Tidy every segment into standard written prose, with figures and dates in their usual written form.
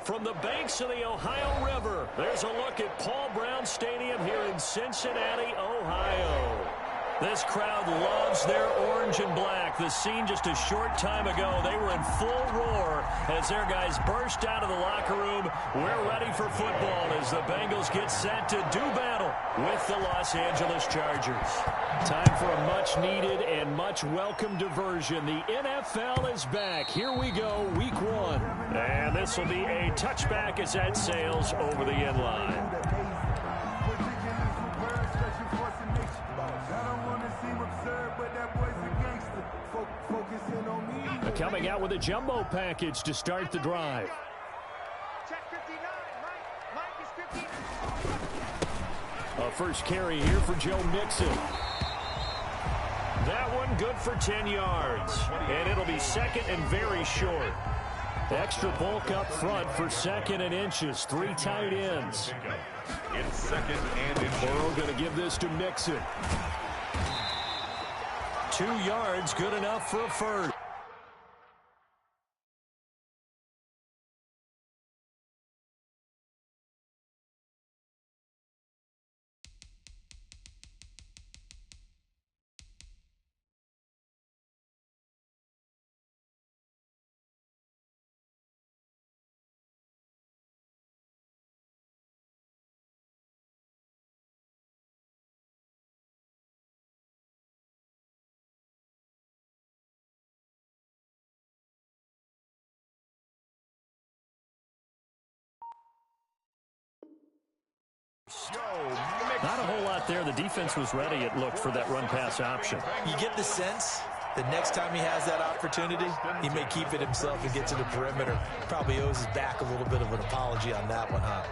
From the banks of the Ohio River, there's a look at Paul Brown Stadium here in Cincinnati, Ohio. This crowd loves their orange and black. The scene just a short time ago, they were in full roar as their guys burst out of the locker room. We're ready for football as the Bengals get set to do battle with the Los Angeles Chargers. Time for a much-needed and much-welcome diversion. The NFL is back. Here we go, week one. And this will be a touchback as that sails over the end line. Coming out with a jumbo package to start the drive. A first carry here for Joe Mixon. That one good for 10 yards. And it'll be second and very short. Extra bulk up front for second and inches. 3 tight ends. In second and inches. Burrow going to give this to Mixon. 2 yards, good enough for a first. Not a whole lot there. The defense was ready, it looked, for that run-pass option. You get the sense that next time he has that opportunity, he may keep it himself and get to the perimeter. Probably owes his back a little bit of an apology on that one, huh?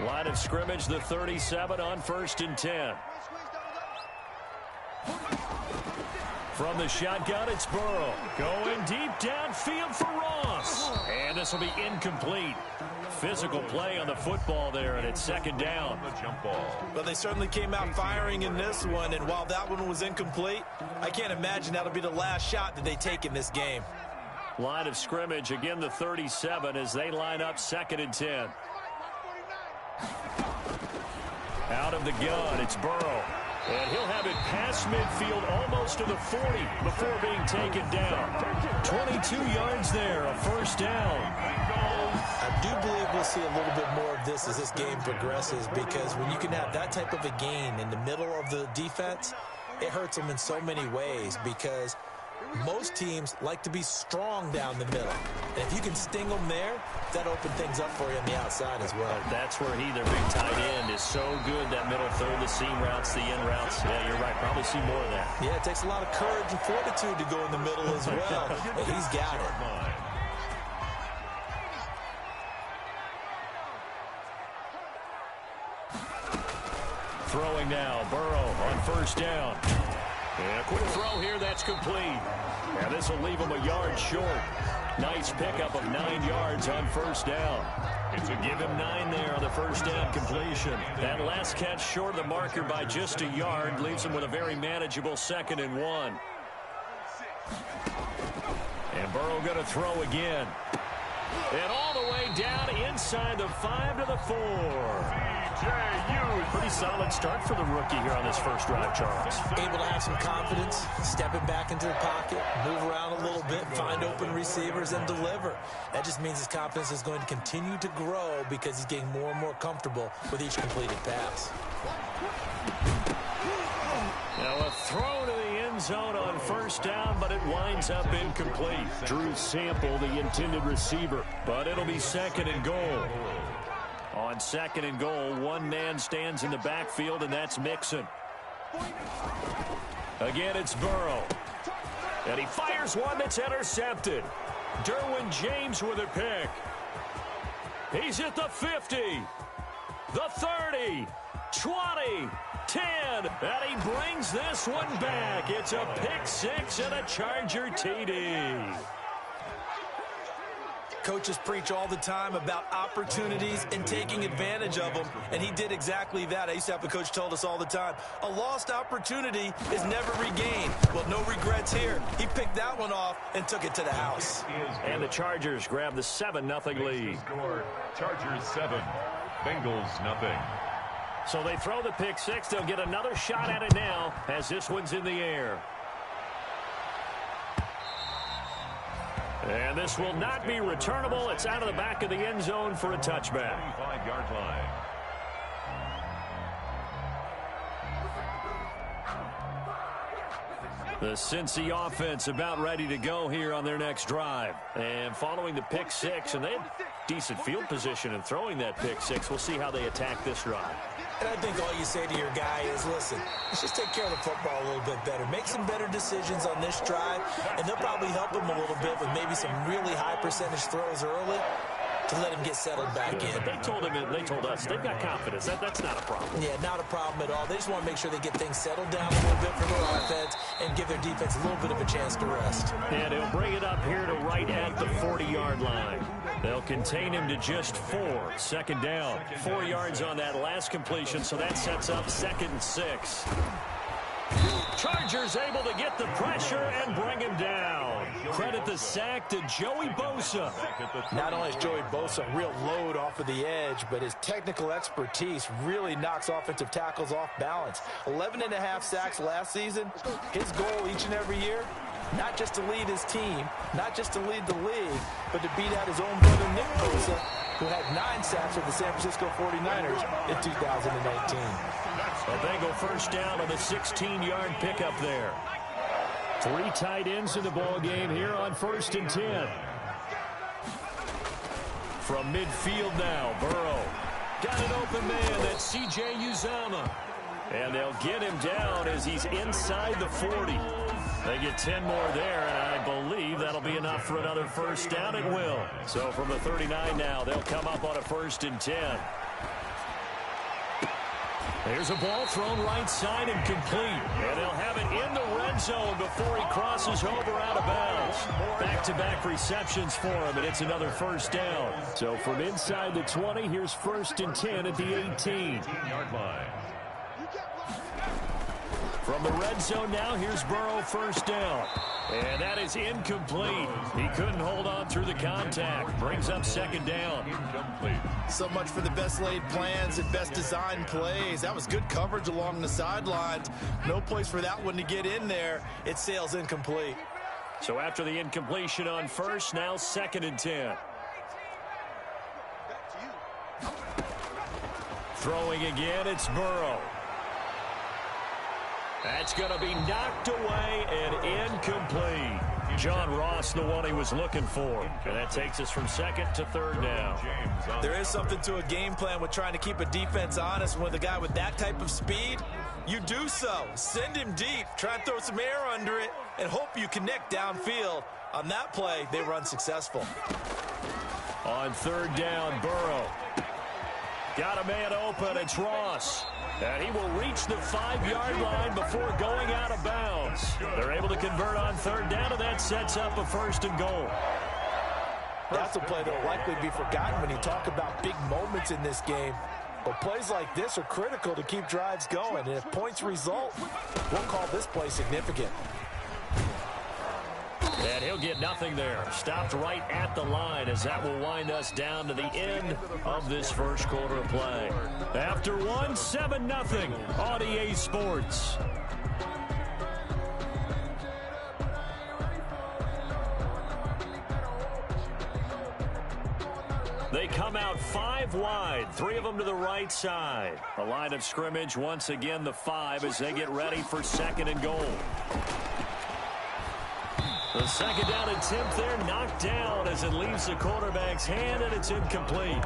Line of scrimmage, the 37 on 1st and 10. From the shotgun, it's Burrow. Going deep downfield for Ross. And this will be incomplete. Physical play on the football there, and it's second down. The jump ball. Well, they certainly came out firing in this one, and while that one was incomplete, I can't imagine that'll be the last shot that they take in this game. Line of scrimmage, again the 37 as they line up 2nd and 10. Out of the gun, it's Burrow. And he'll have it past midfield almost to the 40 before being taken down. 22 yards there, a first down. I do believe we'll see a little bit more of this as this game progresses, because when you can have that type of a gain in the middle of the defense, it hurts them in so many ways, because most teams like to be strong down the middle. And if you can sting them there, that opens things up for you on the outside as well. That's where their big tight end, is so good, that middle third, the seam routes, the in routes. Yeah, you're right. Probably see more of that. Yeah, it takes a lot of courage and fortitude to go in the middle as well. And he's got it. Throwing now, Burrow on 1st down. And a quick throw here, that's complete. And this will leave him a yard short. Nice pickup of 9 yards on 1st down. Give him 9 there on the 1st down completion. That last catch short of the marker by just a yard leaves him with a very manageable 2nd and 1. And Burrow going to throw again. And all the way down inside the 5 to the 4. Pretty solid start for the rookie here on this first drive, Charles. Able to have some confidence, stepping back into the pocket, move around a little bit, find open receivers, and deliver. That just means his confidence is going to continue to grow because he's getting more and more comfortable with each completed pass. Now a throw to the end zone on 1st down, but it winds up incomplete. Drew Sample, the intended receiver, but it'll be 2nd and goal. On 2nd and goal, one man stands in the backfield, and that's Mixon. Again, it's Burrow. And he fires one that's intercepted. Derwin James with a pick. He's at the 50, the 30, 20, 10. And he brings this one back. It's a pick 6 and a Charger TD. Coaches preach all the time about opportunities and taking advantage of them, and he did exactly that. I used to have a coach told us all the time, a lost opportunity is never regained. Well, no regrets here. He picked that one off and took it to the house. And the Chargers grab the 7-0 lead. Chargers 7, Bengals nothing. So they throw the pick six. They'll get another shot at it now as this one's in the air. And this will not be returnable. It's out of the back of the end zone for a touchback. 25-yard line. The Cincy offense about ready to go here on their next drive. And following the pick six, and they had decent field position in throwing that pick six. We'll see how they attack this drive. And I think all you say to your guy is, listen, let's just take care of the football a little bit better. Make some better decisions on this drive, and they'll probably help him a little bit with maybe some really high percentage throws early to let him get settled back in. But they told us they've got confidence. That's not a problem. Yeah, not a problem at all. They just want to make sure they get things settled down a little bit for their offense and give their defense a little bit of a chance to rest. And he'll bring it up here to right at the 40-yard line. They'll contain him to just 4. Second down. 4 yards on that last completion, so that sets up 2nd and 6. Chargers able to get the pressure and bring him down. Credit the sack to Joey Bosa. Not only is Joey Bosa a real load off of the edge, but his technical expertise really knocks offensive tackles off balance. 11.5 sacks last season. His goal each and every year, not just to lead his team, not just to lead the league, but to beat out his own brother Nick Bosa, who had 9 sacks with the San Francisco 49ers in 2019. A Bengal first down on the 16-yard pickup there. 3 tight ends in the ball game here on 1st and 10. From midfield now, Burrow. Got an open man, that's C.J. Uzomah. And they'll get him down as he's inside the 40. They get 10 more there, and I believe that'll be enough for another first down. It will. So from the 39 now, they'll come up on a 1st and 10. There's a ball thrown right side and complete. And they'll have it in the red zone before he crosses over out of bounds. Back-to-back receptions for him, and it's another first down. So from inside the 20, here's 1st and 10 at the 18-yard line. From the red zone now, here's Burrow first down. And that is incomplete. He couldn't hold on through the contact. Brings up 2nd down. Incomplete. So much for the best laid plans and best designed plays. That was good coverage along the sidelines. No place for that one to get in there. It sails incomplete. So after the incompletion on first, now 2nd and 10. Throwing again, it's Burrow. That's going to be knocked away and incomplete. John Ross, the one he was looking for. And that takes us from 2nd to 3rd down. There is something to a game plan with trying to keep a defense honest. With a guy with that type of speed, you do so. Send him deep. Try and throw some air under it and hope you connect downfield. On that play, they were unsuccessful. On 3rd down, Burrow. Got a man open. It's Ross. And he will reach the 5-yard line before going out of bounds. They're able to convert on 3rd down, and that sets up a 1st and goal. That's a play that will likely be forgotten when you talk about big moments in this game. But plays like this are critical to keep drives going. And if points result, we'll call this play significant. And he'll get nothing there. Stopped right at the line as that will wind us down to the end of this first quarter of play. After 7-0 on EA Sports. They come out 5 wide, 3 of them to the right side. The line of scrimmage, once again, the 5 as they get ready for 2nd and goal. The 2nd down attempt there knocked down as it leaves the quarterback's hand, and it's incomplete.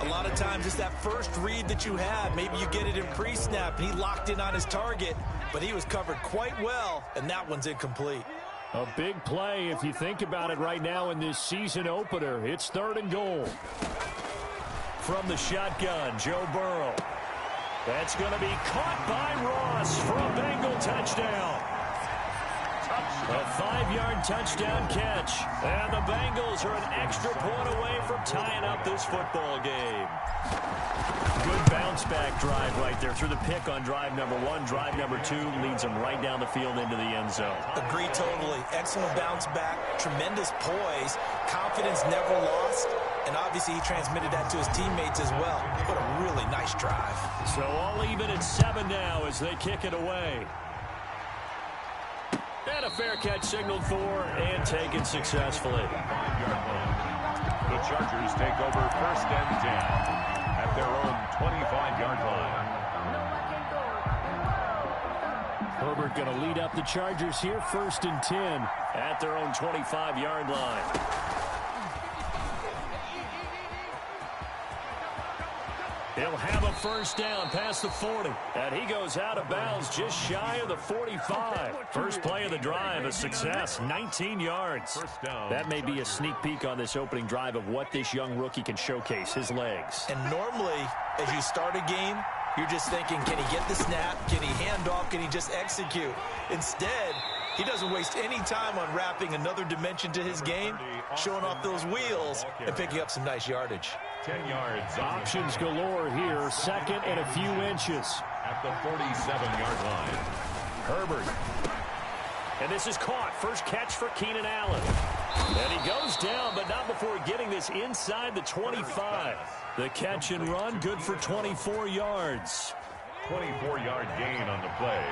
A lot of times it's that first read that you have. Maybe you get it in pre-snap, and he locked in on his target, but he was covered quite well, and that one's incomplete. A big play if you think about it right now in this season opener. It's 3rd and goal. From the shotgun, Joe Burrow. That's going to be caught by Ross for a Bengal touchdown. A 5-yard touchdown catch. And the Bengals are an extra point away from tying up this football game. Good bounce-back drive right there. Through the pick on drive number 1. Drive number 2 leads them right down the field into the end zone. Agree totally. Excellent bounce back. Tremendous poise. Confidence never lost. And obviously he transmitted that to his teammates as well. What a really nice drive. So all even at 7 now as they kick it away. And a fair catch signaled for and taken successfully. The Chargers take over 1st and 10 at their own 25-yard line. Herbert going to lead up the Chargers here, 1st and 10 at their own 25-yard line. He'll have a 1st down past the 40. And he goes out of bounds just shy of the 45. First play of the drive, a success, 19 yards. That may be a sneak peek on this opening drive of what this young rookie can showcase, his legs. And normally, as you start a game, you're just thinking, can he get the snap? Can he hand off? Can he just execute? Instead, he doesn't waste any time on wrapping another dimension to his game, showing off those wheels, and picking up some nice yardage. 10 yards. Options galore here. 2nd and a few inches. At the 47-yard line. Herbert. And this is caught. First catch for Keenan Allen. And he goes down, but not before getting this inside the 25. The catch and run, good for 24 yards. 24-yard gain on the play.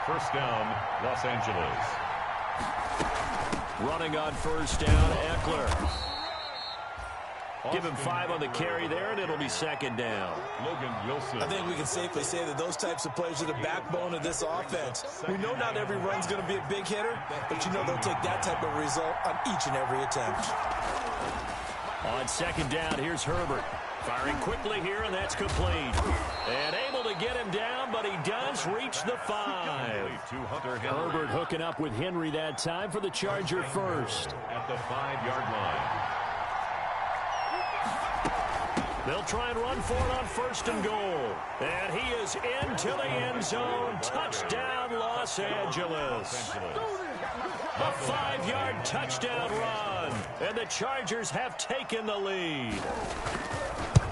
1st down, Los Angeles. Running on 1st down, Eckler. Give him 5 on the carry there, and it'll be 2nd down. Logan Wilson. I think we can safely say that those types of players are the backbone of this offense. We know not every run's going to be a big hitter, but you know they'll take that type of result on each and every attempt. On 2nd down, here's Herbert. Firing quickly here, and that's complete. And able to get him down, but he does reach the 5. Herbert hooking up with Henry that time for the Charger first. At the 5-yard line. They'll try and run for it on 1st and goal. And he is into the end zone. Touchdown, Los Angeles. A 5-yard touchdown run. And the Chargers have taken the lead.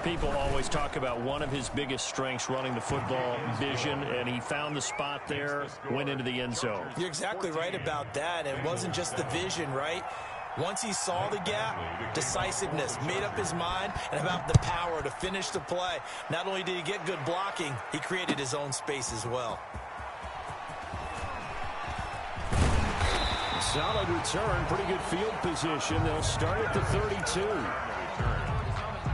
People always talk about one of his biggest strengths running the football, vision, and he found the spot there, went into the end zone. You're exactly right about that. It wasn't just the vision, right? Once he saw the gap, decisiveness, made up his mind, and about the power to finish the play. Not only did he get good blocking, he created his own space as well. Solid return, pretty good field position. They'll start at the 32.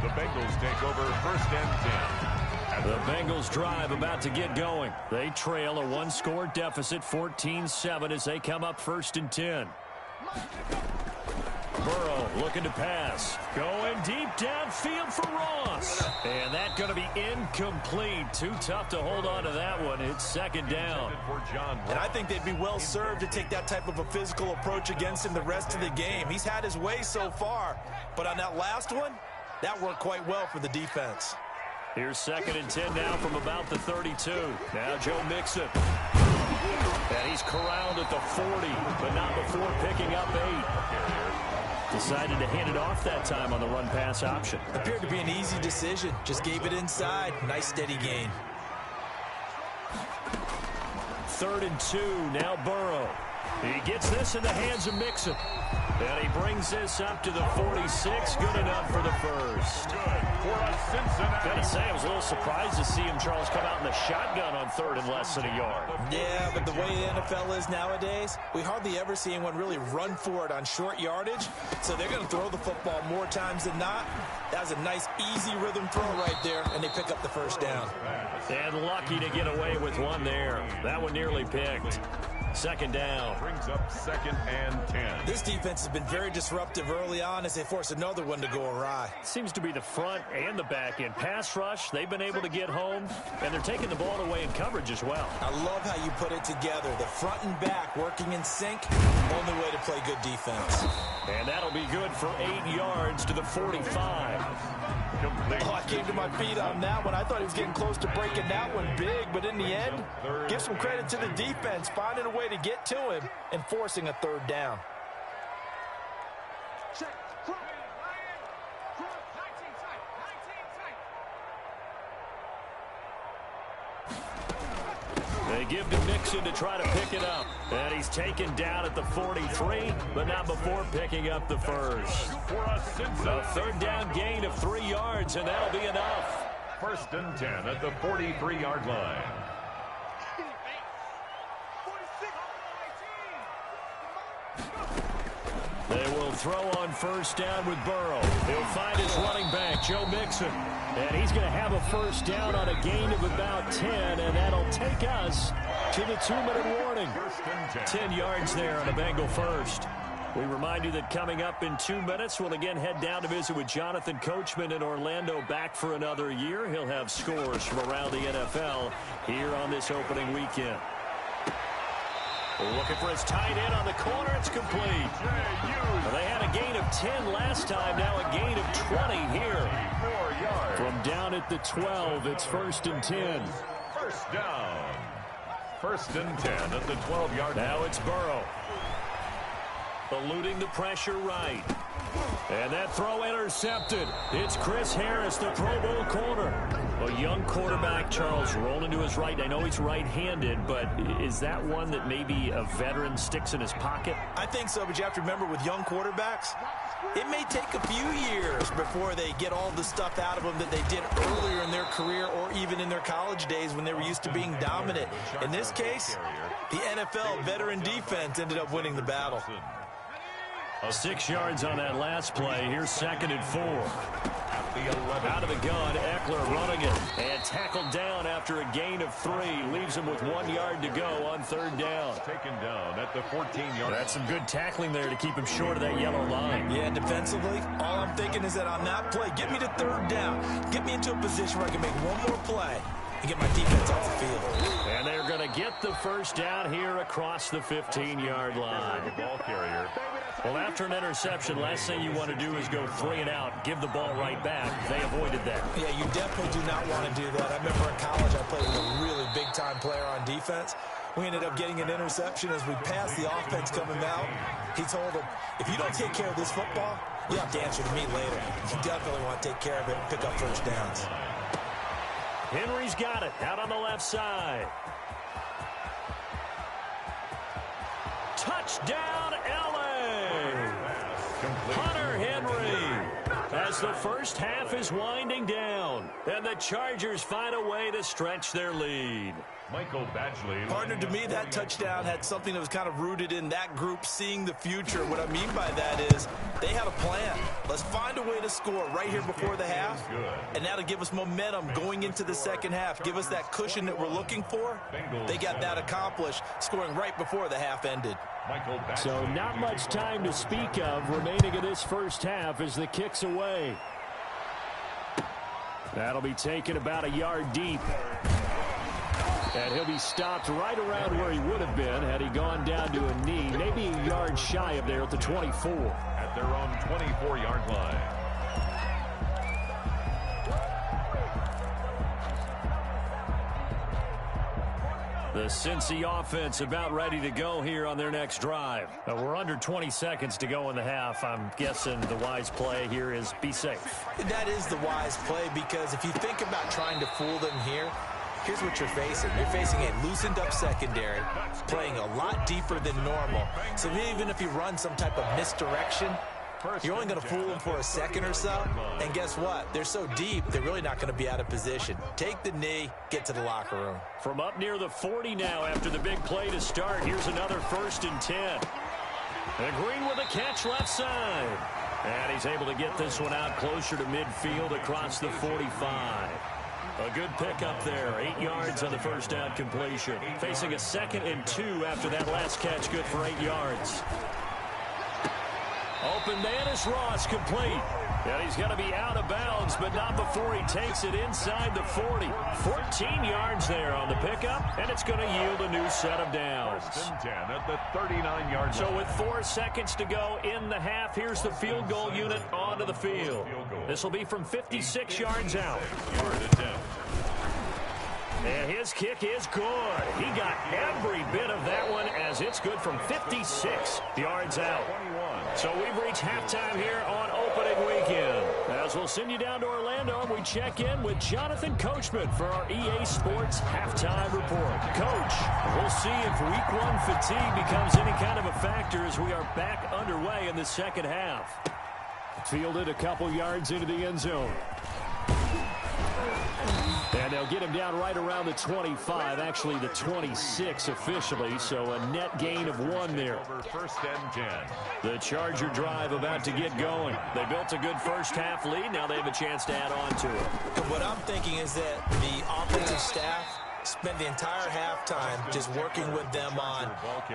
The Bengals take over 1st and 10. The Bengals drive about to get going. They trail a 1-score deficit, 14-7 as they come up 1st and 10. Burrow looking to pass. Going deep downfield for Ross. And that's going to be incomplete. Too tough to hold on to that one. It's 2nd down. And I think they'd be well served to take that type of a physical approach against him the rest of the game. He's had his way so far. But on that last one, that worked quite well for the defense. Here's 2nd and 10 now from about the 32. Now Joe Mixon. And he's corralled at the 40, but not before picking up 8. Decided to hand it off that time on the run-pass option. Appeared to be an easy decision. Just gave it inside. Nice steady gain. 3rd and 2, now Burrow. He gets this in the hands of Mixon. And he brings this up to the 46. Good enough for the first. Gotta say, I was a little surprised to see him, Charles, come out in the shotgun on 3rd and less than a yard. Yeah, but the way the NFL is nowadays, we hardly ever see anyone really run for it on short yardage. So they're going to throw the football more times than not. That was a nice, easy rhythm throw right there, and they pick up the 1st down. And lucky to get away with one there. That one nearly picked. 2nd down. Brings up 2nd and 10. This defense has been very disruptive early on as they force another one to go awry. Seems to be the front and the back end. Pass rush, they've been able to get home, and they're taking the ball away in coverage as well. I love how you put it together. The front and back working in sync. Only way to play good defense. And that'll be good for 8 yards to the 45. Oh, I came to my feet on that one. I thought he was getting close to breaking that one big, but in the end, give some credit to the defense, finding a way to get to him and forcing a 3rd down. They give to Mixon to try to pick it up. And he's taken down at the 43, but not before picking up the first. A third down gain of 3 yards, and that'll be enough. 1st and 10 at the 43-yard line. They will throw on 1st down with Burrow. He'll find his running back, Joe Mixon. And he's going to have a 1st down on a gain of about 10, and that'll take us to the 2-minute warning. 10 yards there on a Bengal first. We remind you that coming up in 2 minutes, we'll again head down to visit with Jonathan Coachman in Orlando, back for another year. He'll have scores from around the NFL here on this opening weekend. Looking for his tight end on the corner. It's complete. They had a gain of 10 last time. Now a gain of 20 here. From down at the 12, it's 1st and 10. 1st down. 1st and 10 at the 12-yard line. Now it's Burrow. Eluding the pressure right. And that throw intercepted. It's Chris Harris, the Pro Bowl corner. A young quarterback, Charles, rolling to his right. I know he's right-handed, but is that one that maybe a veteran sticks in his pocket? I think so, but you have to remember with young quarterbacks, it may take a few years before they get all the stuff out of them that they did earlier in their career or even in their college days when they were used to being dominant. In this case, the NFL veteran defense ended up winning the battle. 6 yards on that last play. Here's 2nd and 4. Out of the gun, Eckler running it. And tackled down after a gain of 3. Leaves him with 1 yard to go on 3rd down. Taken down at the 14-yard. That's some good tackling there to keep him short of that yellow line. Yeah, and defensively, all I'm thinking is that on that play, get me to 3rd down. Get me into a position where I can make one more play and get my defense off the field. And they're going to get the 1st down here across the 15-yard line. The ball carrier. Well, after an interception, last thing you want to do is go 3 and out, give the ball right back. They avoided that. Yeah, you definitely do not want to do that. I remember in college I played with a really big-time player on defense. We ended up getting an interception as we passed the offense coming out. He told him, if you don't take care of this football, you'll have to answer to me later. You definitely want to take care of it and pick up 1st downs. Henry's got it out on the left side. Touchdown, L.A. Hunter Henry as the first half is winding down. And the Chargers find a way to stretch their lead. Michael Badgley. Partner, to me, that touchdown had something that was kind of rooted in that group seeing the future. What I mean by that is they had a plan. Let's find a way to score right here before the half. And that'll give us momentum going into the 2nd half. Give us that cushion that we're looking for. They got that accomplished, scoring right before the half ended. So not much time to speak of remaining in this 1st half as the kick's away. That'll be taken about a yard deep. And he'll be stopped right around where he would have been had he gone down to a knee, maybe a yard shy of there at the 24. At their own 24-yard line. The Cincy offense about ready to go here on their next drive. We're under 20 seconds to go in the half. I'm guessing the wise play here is be safe. That is the wise play, because if you think about trying to fool them here, here's what you're facing. You're facing a loosened up secondary, playing a lot deeper than normal. So even if you run some type of misdirection, you're only going to fool them for a second or so. And guess what? They're so deep, they're really not going to be out of position. Take the knee, get to the locker room. From up near the 40 now after the big play to start. Here's another 1st and 10. And Green with a catch left side. And he's able to get this one out closer to midfield across the 45. A good pickup there. 8 yards on the 1st down completion. Facing a 2nd and 2 after that last catch. Good for 8 yards. Open man is Ross, complete. And he's going to be out of bounds, but not before he takes it inside the 40. 14 yards there on the pickup, and it's going to yield a new set of downs. 1st and 10 at the 39-yard line. So with 4 seconds to go in the half, here's the field goal unit onto the field. This will be from 56 yards out. And his kick is good. He got every bit of that one as as it's good from 56 yards out. So we've reached halftime here on opening weekend. As we'll send you down to Orlando, and we check in with Jonathan Coachman for our EA Sports Halftime Report. Coach, we'll see if Week 1 fatigue becomes any kind of a factor as we are back underway in the second half. Fielded a couple yards into the end zone. And they'll get him down right around the 25, actually the 26 officially, so a net gain of 1 there. First and 10. The Charger drive about to get going. They built a good first half lead. Now they have a chance to add on to it. What I'm thinking is that the offensive staff spent the entire halftime just working with them on,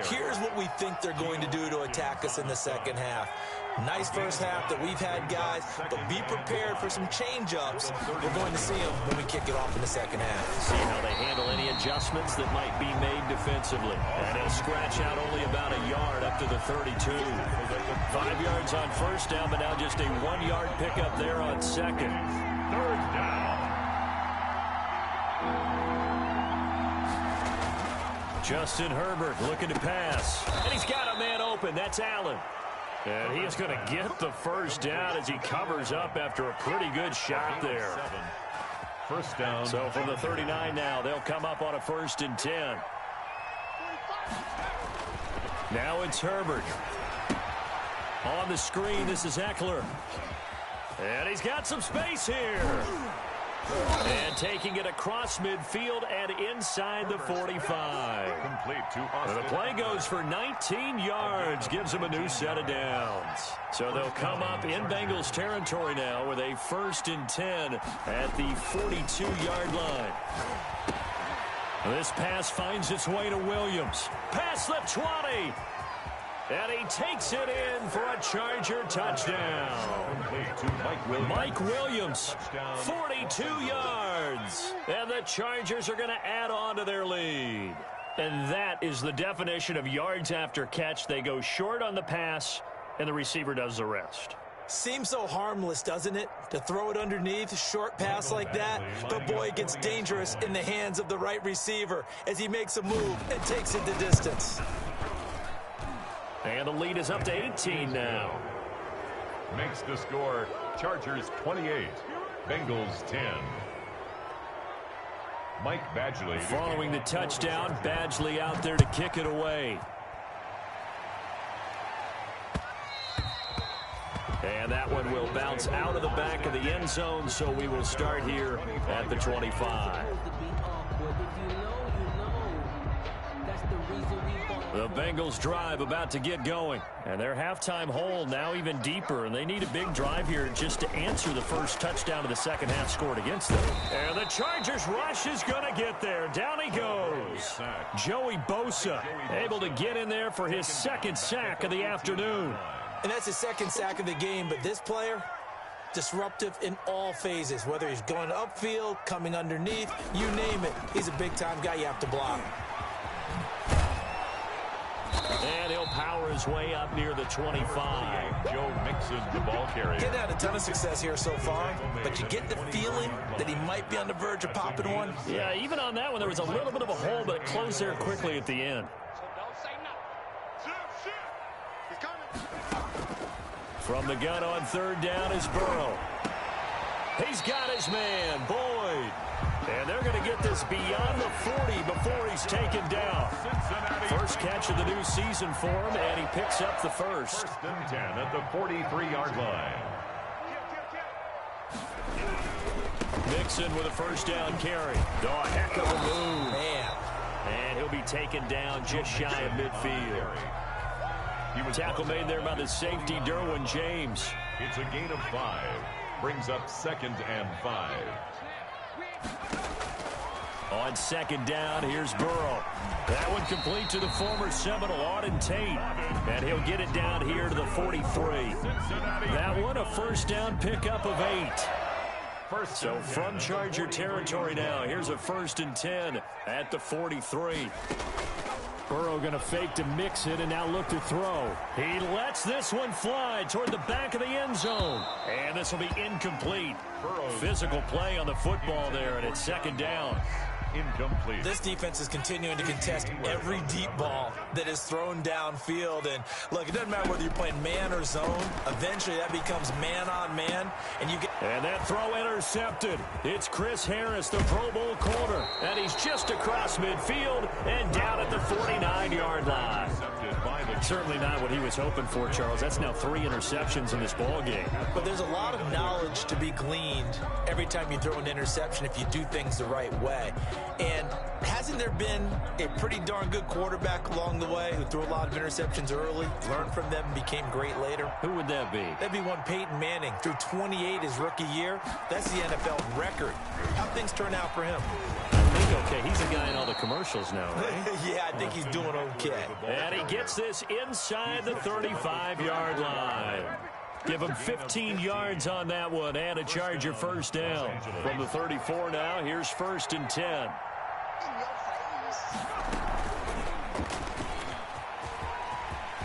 here's what we think they're going to do to attack us in the second half. Nice first half that we've had, guys, but be prepared for some change-ups. We're going to see them when we kick it off in the second half. See how they handle any adjustments that might be made defensively. And he'll scratch out only about a yard up to the 32. 5 yards on first down, but now just a 1-yard pickup there on second. Third down. Justin Herbert looking to pass. And he's got a man open. That's Allen. And he is going to get the first down as he covers up after a pretty good shot there. First down. So from the 39 now, they'll come up on a 1st and 10. Now it's Herbert. On the screen, this is Eckler. And he's got some space here. And taking it across midfield and inside the 45. Complete to Austin. The play goes for 19 yards, gives them a new set of downs. So they'll come up in Bengals territory now with a 1st and 10 at the 42-yard line. This pass finds its way to Williams. Past the 20. And he takes it in for a Charger touchdown. Mike Williams, 42 yards. And the Chargers are going to add on to their lead. And that is the definition of yards after catch. They go short on the pass, and the receiver does the rest. Seems so harmless, doesn't it? To throw it underneath, a short pass like that. But boy, it gets dangerous in the hands of the right receiver as he makes a move and takes it the distance. And the lead is up to 18 now. Makes the score Chargers 28, Bengals 10. Mike Badgley. Following the touchdown, Badgley out there to kick it away. And that one will bounce out of the back of the end zone, so we will start here at the 25. The Bengals drive about to get going. And their halftime hole now even deeper. And they need a big drive here just to answer the first touchdown of the second half scored against them. And the Chargers rush is going to get there. Down he goes. Joey Bosa able to get in there for his 2nd sack of the afternoon. And that's his 2nd sack of the game. But this player, disruptive in all phases. Whether he's going upfield, coming underneath, you name it. He's a big-time guy you have to block. And he'll power his way up near the 25. Joe Mixon, the ball carrier. Getting had a ton of success here so far, but you get the feeling that he might be on the verge of popping one. Yeah, even on that one, there was a little bit of a hole, but it closed there quickly at the end. From the gun on 3rd down is Burrow. He's got his man, Boyd. And they're going to get this beyond the 40 before he's taken down. First catch of the new season for him, and he picks up the first. 1st and 10 at the 43-yard line. Mixon with a 1st down carry. Oh, a heck of a move. Man. And he'll be taken down just shy of midfield. Tackle made there by the safety, Derwin James. It's a gain of 5. Brings up 2nd and 5. On 2nd down, here's Burrow. That one complete to the former Seminole, Auden Tate. And he'll get it down here to the 43. That one a 1st down pickup of 8. So from Charger territory now, here's a 1st and 10 at the 43. Burrow going to fake to mix it and now look to throw. He lets this one fly toward the back of the end zone. And this will be incomplete. Physical play on the football there, and it's 2nd down. incomplete. This defense is continuing to contest every deep ball that is thrown downfield. And look, it doesn't matter whether you're playing man or zone. Eventually, that becomes man on man, and you get. And that throw intercepted. It's Chris Harris, the Pro Bowl corner, and he's just across midfield and down at the 49-yard line. Certainly not what he was hoping for, Charles. That's now 3 interceptions in this ball game. But there's a lot of knowledge to be gleaned every time you throw an interception if you do things the right way. And hasn't there been a pretty darn good quarterback along the way who threw a lot of interceptions early, learned from them, and became great later? Who would that be? That'd be one Peyton Manning. Threw 28 his rookie year. That's the NFL record. How'd things turn out for him? I think okay. He's a guy in all the commercials now, right? Yeah, I think he's doing okay. And he gets this inside the 35-yard line. Give him 15 yards on that one and a Charger first down. From the 34 now, here's 1st and 10.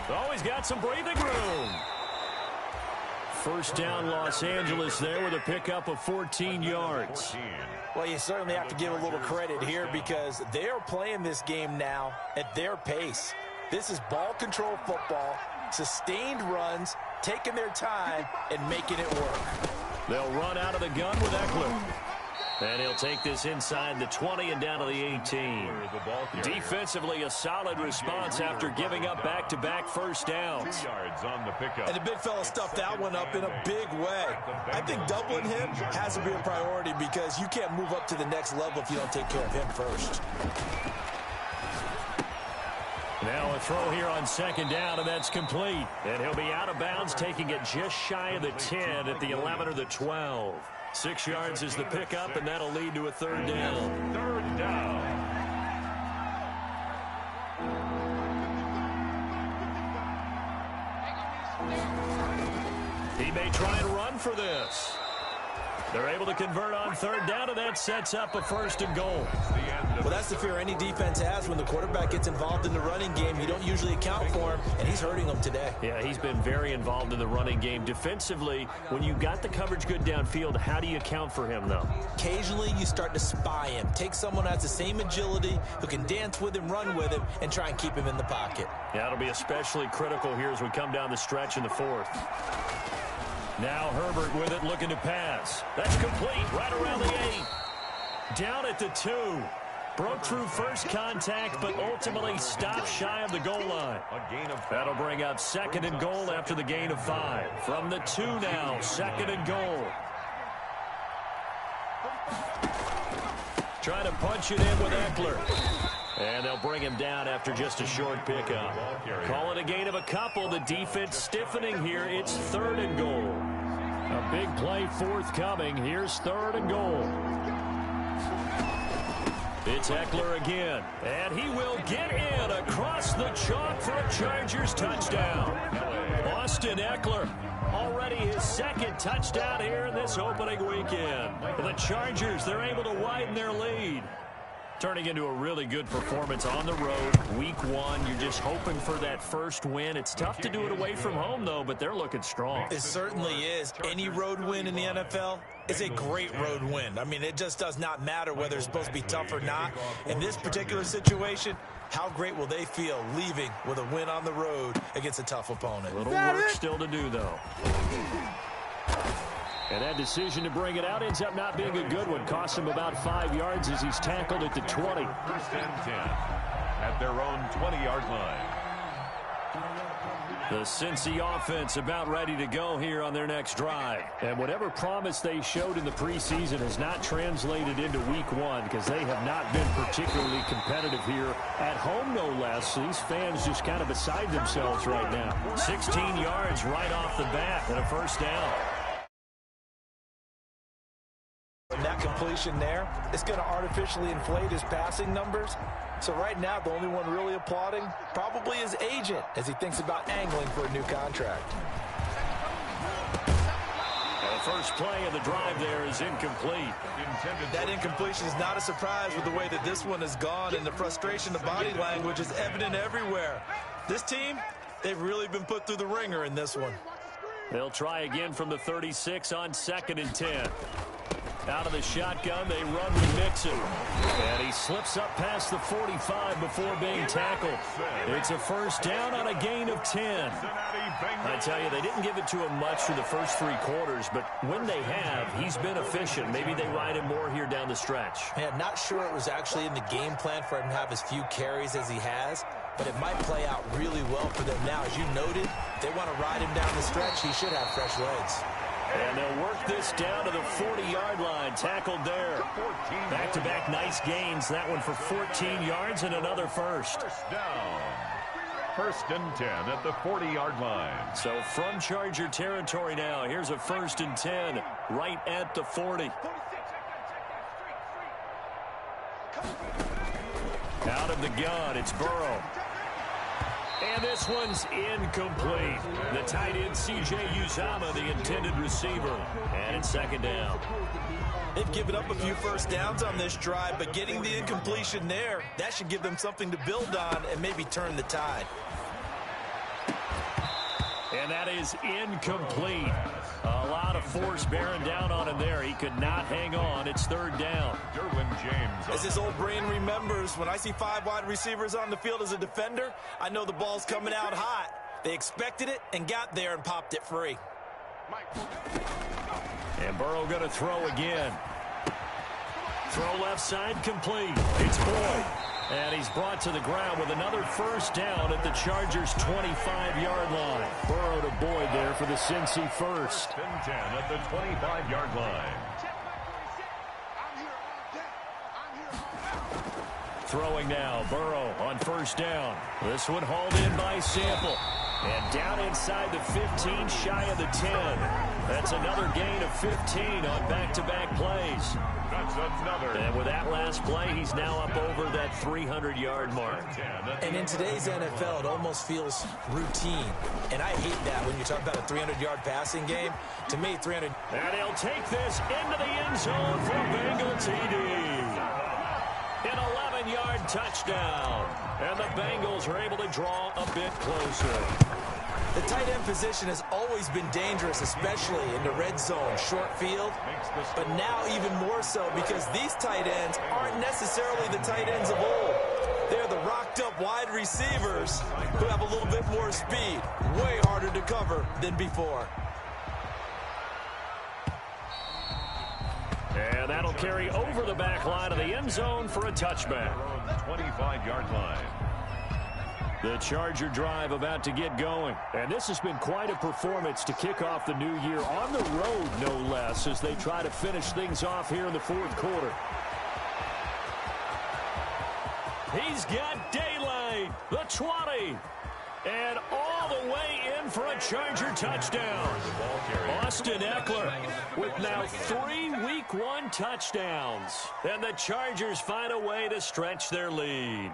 Oh, he's got some breathing room. First down, Los Angeles there with a pickup of 14 yards. Well, you certainly have to give a little credit here because they are playing this game now at their pace. This is ball control football, sustained runs, taking their time, and making it work. They'll run out of the gun with Eckler. And he'll take this inside the 20 and down to the 18. Defensively, a solid response after giving up back-to-back first downs. 2 yards on the pickup. And the big fella stuffed that one up in a big way. I think doubling him has to be a priority because you can't move up to the next level if you don't take care of him first. Now a throw here on 2nd down, and that's complete. And he'll be out of bounds, taking it just shy of the 10 at the 11 or the 12. 6 yards is the pickup, and that'll lead to a 3rd down. 3rd down. He may try and run for this. They're able to convert on 3rd down, and that sets up a 1st and goal. Well, that's the fear any defense has. When the quarterback gets involved in the running game, you don't usually account for him, and he's hurting them today. Yeah, he's been very involved in the running game. Defensively, when you got the coverage good downfield, how do you account for him, though? Occasionally, you start to spy him. Take someone who has the same agility, who can dance with him, run with him, and try and keep him in the pocket. Yeah, it'll be especially critical here as we come down the stretch in the 4th. Now Herbert with it, looking to pass. That's complete, right around the 8. Down at the 2. Broke through first contact, but ultimately stopped shy of the goal line. That'll bring up 2nd and goal after the gain of 5. From the 2 now, 2nd and goal. Trying to punch it in with Eckler. And they'll bring him down after just a short pickup. Call it a gain of a couple. The defense stiffening here. It's 3rd and goal. A big play forthcoming. Here's 3rd and goal. It's Eckler again. And he will get in across the chalk for a Chargers touchdown. Austin Eckler, already his 2nd touchdown here in this opening weekend. The Chargers, they're able to widen their lead. Turning into a really good performance on the road. Week 1, you're just hoping for that first win. It's tough to do it away from home, though, but they're looking strong. It certainly is. Any road win in the NFL is a great road win. I mean, it just does not matter whether it's supposed to be tough or not. In this particular situation, how great will they feel leaving with a win on the road against a tough opponent? A little work still to do, though. And that decision to bring it out ends up not being a good one. Costs him about 5 yards as he's tackled at the 20. 1st and 10 at their own 20-yard line. The Cincy offense about ready to go here on their next drive. And whatever promise they showed in the preseason has not translated into week 1 because they have not been particularly competitive here at home, no less. These fans just kind of beside themselves right now. 16 yards right off the bat and a 1st down. And that completion there is going to artificially inflate his passing numbers. So right now, the only one really applauding probably his agent as he thinks about angling for a new contract. And the first play of the drive there is incomplete. That incompletion is not a surprise with the way that this one has gone, and the frustration, the body language is evident everywhere. This team, they've really been put through the ringer in this one. They'll try again from the 36 on 2nd and 10. Out of the shotgun, they run with Mixon. And he slips up past the 45 before being tackled. It's a first down on a gain of 10. I tell you, they didn't give it to him much through the first 3 quarters, but when they have, he's been efficient. Maybe they ride him more here down the stretch. Man, not sure it was actually in the game plan for him to have as few carries as he has, but it might play out really well for them now. As you noted, if they want to ride him down the stretch, he should have fresh legs. And they'll work this down to the 40-yard line. Tackled there. Back-to-back nice gains. That one for 14 yards and another first. First down. First and 10 at the 40-yard line. So from Charger territory now, here's a first and 10 right at the 40. Out of the gun, it's Burrow. And this one's incomplete. The tight end, C.J. Uzomah, the intended receiver. And it's second down. They've given up a few first downs on this drive, but getting the incompletion there, that should give them something to build on and maybe turn the tide. And that is incomplete. A lot of force bearing down on him there. He could not hang on. It's third down. Derwin James. As his old brain remembers, when I see 5 wide receivers on the field as a defender, I know the ball's coming out hot. They expected it and got there and popped it free. And Burrow going to throw again. Throw left side complete. It's Boyd. And he's brought to the ground with another first down at the Chargers' 25-yard line. Burrow to Boyd there for the Cincy first. First and 10 at the 25-yard line. Throwing now, Burrow on first down. This one hauled in by Sample. And down inside the 15, shy of the 10. That's another gain of 15 on back-to-back plays. That's another. And with that last play, he's now up over that 300-yard mark. And in today's NFL, it almost feels routine. And I hate that when you talk about a 300-yard passing game. To me, 300. And he'll take this into the end zone for a Bengal TD. An 11-yard touchdown. And the Bengals are able to draw a bit closer. The tight end position has always been dangerous, especially in the red zone, short field. But now even more so because these tight ends aren't necessarily the tight ends of old. They're the rocked-up wide receivers who have a little bit more speed, way harder to cover than before. And that'll carry over the back line of the end zone for a touchback. 25-yard line. The Charger drive about to get going. And this has been quite a performance to kick off the new year on the road, no less, as they try to finish things off here in the fourth quarter. He's got daylight, the 20. And all the way in for a Charger touchdown. Austin Eckler with now 3 Week 1 touchdowns. And the Chargers find a way to stretch their lead.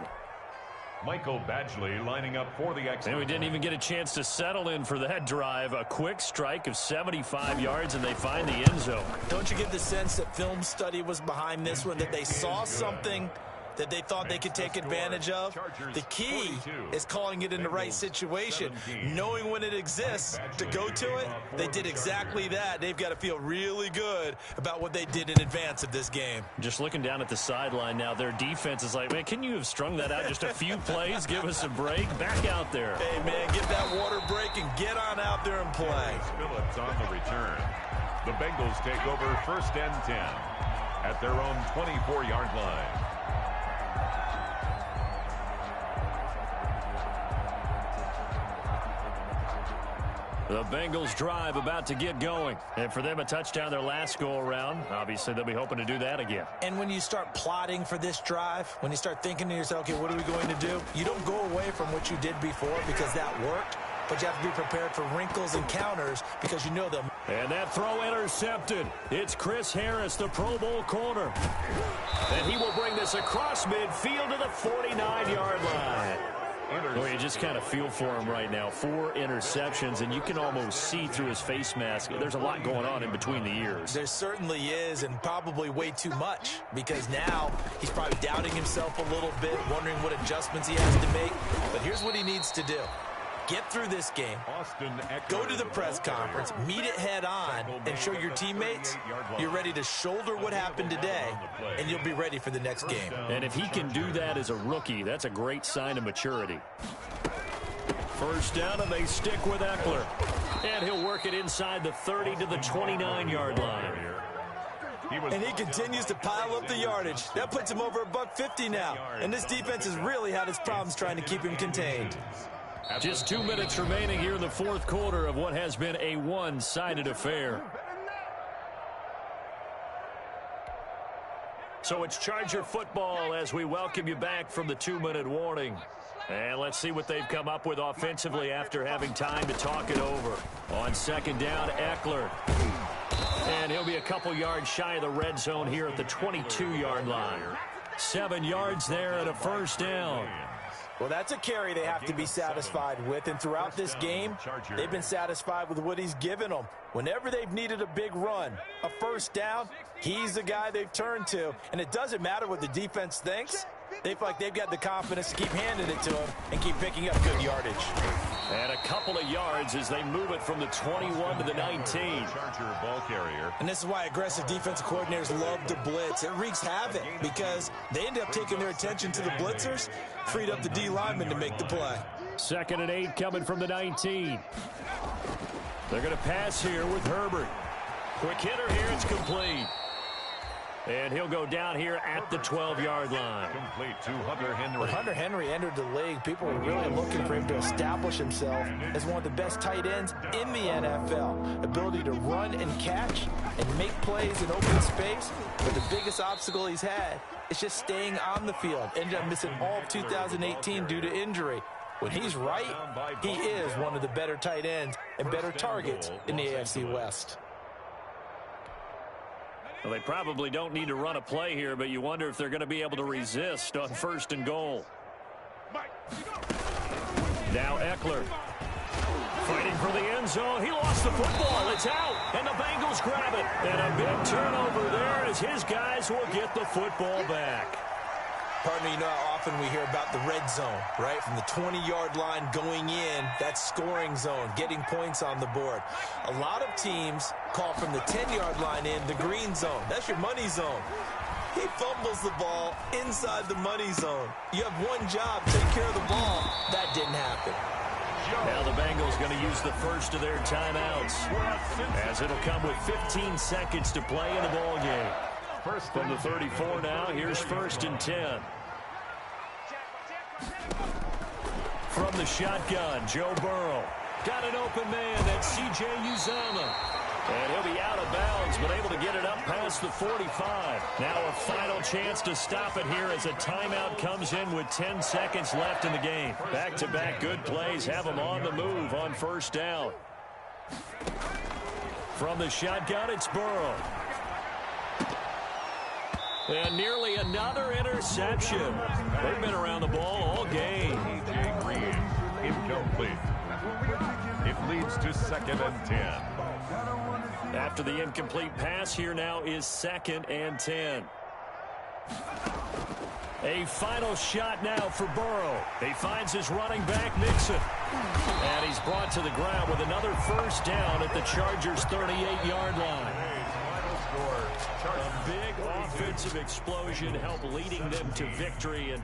Michael Badgley lining up for the extra. And we didn't even get a chance to settle in for that drive. A quick strike of 75 yards, and they find the end zone. Don't you get the sense that film study was behind this one, that they saw something that they thought they could take advantage of? The key is calling it in the right situation, knowing when it exists to go to it. They did exactly that. They've got to feel really good about what they did in advance of this game. Just looking down at the sideline now, their defense is like, man, can you have strung that out just a few plays? Give us a break. Back out there. Hey, man, get that water break and get on out there and play. Phillips on the return. The Bengals take over first and 10 at their own 24-yard line. The Bengals drive about to get going. And for them, a touchdown their last go-around. Obviously, they'll be hoping to do that again. And when you start plotting for this drive, when you start thinking to yourself, okay, what are we going to do? You don't go away from what you did before because that worked. But you have to be prepared for wrinkles and counters because you know them. And that throw intercepted. It's Chris Harris, the Pro Bowl corner. And he will bring this across midfield to the 49-yard line. Well, you just kind of feel for him right now. 4 interceptions, and you can almost see through his face mask. There's a lot going on in between the ears. There certainly is, and probably way too much, because now he's probably doubting himself a little bit, wondering what adjustments he has to make. But here's what he needs to do. Get through this game, go to the press conference, meet it head on, and show your teammates you're ready to shoulder what happened today, and you'll be ready for the next game. And if he can do that as a rookie, that's a great sign of maturity. First down, and they stick with Eckler. And he'll work it inside the 30 to the 29-yard line. And he continues to pile up the yardage. That puts him over $150 now. And this defense has really had its problems trying to keep him contained. Just 2 minutes remaining here in the fourth quarter of what has been a one-sided affair. So it's Charger football as we welcome you back from the 2-minute warning. And let's see what they've come up with offensively after having time to talk it over. On second down, Eckler. And he'll be a couple yards shy of the red zone here at the 22-yard line. 7 yards there and a first down. Well, that's a carry they have to be satisfied with, and throughout this game, they've been satisfied with what he's given them. Whenever they've needed a big run, a first down, he's the guy they've turned to, and it doesn't matter what the defense thinks. They feel like they've got the confidence to keep handing it to him and keep picking up good yardage. And a couple of yards as they move it from the 21 to the 19. Charger ball carrier. And this is why aggressive defensive coordinators love to blitz. It wreaks havoc because they end up taking their attention to the blitzers, freed up the D lineman to make the play. 2nd and 8 coming from the 19. They're going to pass here with Herbert. Quick hitter here, it's complete. And he'll go down here at the 12-yard line. Complete to Hunter Henry. When Hunter Henry entered the league, people were really looking for him to establish himself as one of the best tight ends in the NFL. Ability to run and catch and make plays in open space. But the biggest obstacle he's had is just staying on the field. Ended up missing all of 2018 due to injury. When he's right, he is one of the better tight ends and better targets in the AFC West. Well, they probably don't need to run a play here, but you wonder if they're going to be able to resist on 1st and goal. Now Eckler fighting for the end zone. He lost the football. It's out, and the Bengals grab it. And a big turnover there as his guys will get the football back. Partner, you know how often we hear about the red zone, right? From the 20-yard line going in, that's scoring zone, getting points on the board. A lot of teams call from the 10-yard line in the green zone. That's your money zone. He fumbles the ball inside the money zone. You have one job, take care of the ball. That didn't happen. Now the Bengals going to use the first of their timeouts, as it'll come with 15 seconds to play in the ball game. From the 34 now, here's 1st and 10. From the shotgun, Joe Burrow. Got an open man, that's C.J. Uzomah. And he'll be out of bounds, but able to get it up past the 45. Now a final chance to stop it here as a timeout comes in with 10 seconds left in the game. Back-to-back good plays have them on the move on 1st down. From the shotgun, it's Burrow. And nearly another interception. They've been around the ball all game. A.J. Green, incomplete. It leads to 2nd and 10. After the incomplete pass, here now is 2nd and 10. A final shot now for Burrow. He finds his running back, Mixon. And he's brought to the ground with another first down at the Chargers' 38-yard line. A big offensive explosion helped leading them to victory. And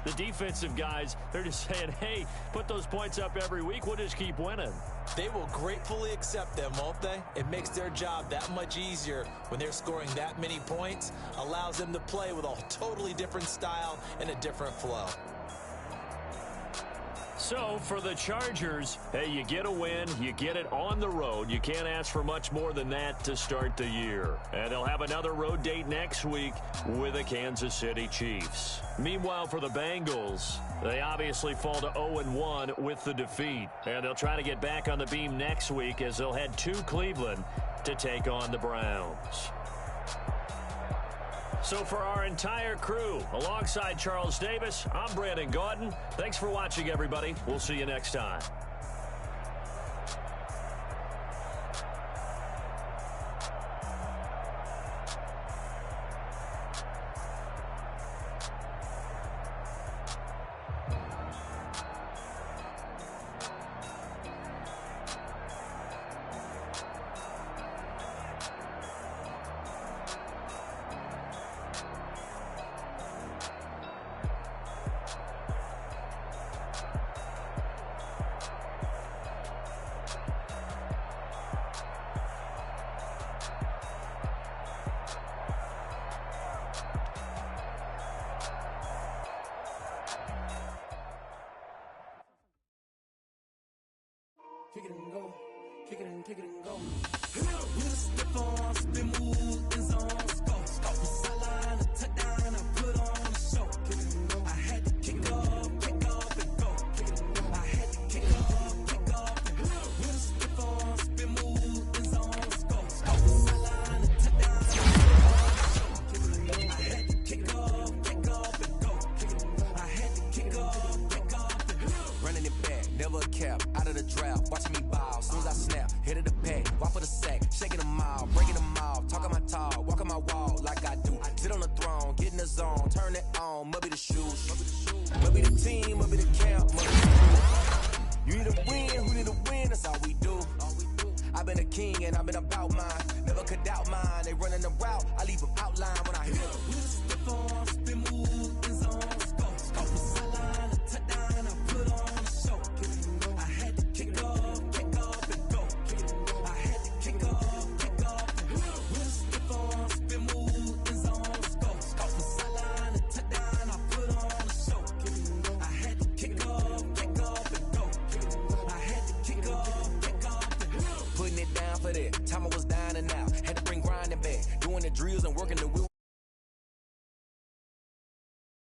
the defensive guys, they're just saying, hey, put those points up every week. We'll just keep winning. They will gratefully accept them, won't they? It makes their job that much easier when they're scoring that many points. Allows them to play with a totally different style and a different flow. So for the Chargers, hey, you get a win, you get it on the road. You can't ask for much more than that to start the year. And they'll have another road date next week with the Kansas City Chiefs. Meanwhile, for the Bengals, they obviously fall to 0-1 with the defeat. And they'll try to get back on the beam next week as they'll head to Cleveland to take on the Browns. So for our entire crew, alongside Charles Davis, I'm Brandon Gaudin. Thanks for watching, everybody. We'll see you next time. kick it and go. Kick it and go. With a stiff arm, spin move, in zone, scope. Sideline, a touchdown, I put on a show. I had to kick off and go. I had to kick off and go. With a stiff arm, spin move, in zone, scope. Sideline, a touchdown, I had to kick off and go. I had to kick off and go. Running it back, never a cap, out of the draft, watching me ball, soon as I snap, hit of the pack, walk for the sack, shaking them all, breaking them all, talking my talk, walking my wall like I do, sit on the throne, get in the zone, turn it on, must be the shoes, must be the team, must be the camp, must be the crew. You need a win, who need a win, that's all we do. I've been a king and I've been about mine, never could doubt mine, they running the route, I leave them outline when I hit them. With a stiff arm, spin move, in zone, scope. Sideline, a touchdown, I put on a show. I had to kick off and go. I had to kick off and go. With a stiff arm, spin move, in zone, scope. Sideline, a touchdown, I put on a show. I had to kick off and go. I had to kick off and go. Putting it down for that. Time I was down and out. Had to bring grinding back. Doing the drills and working the wheel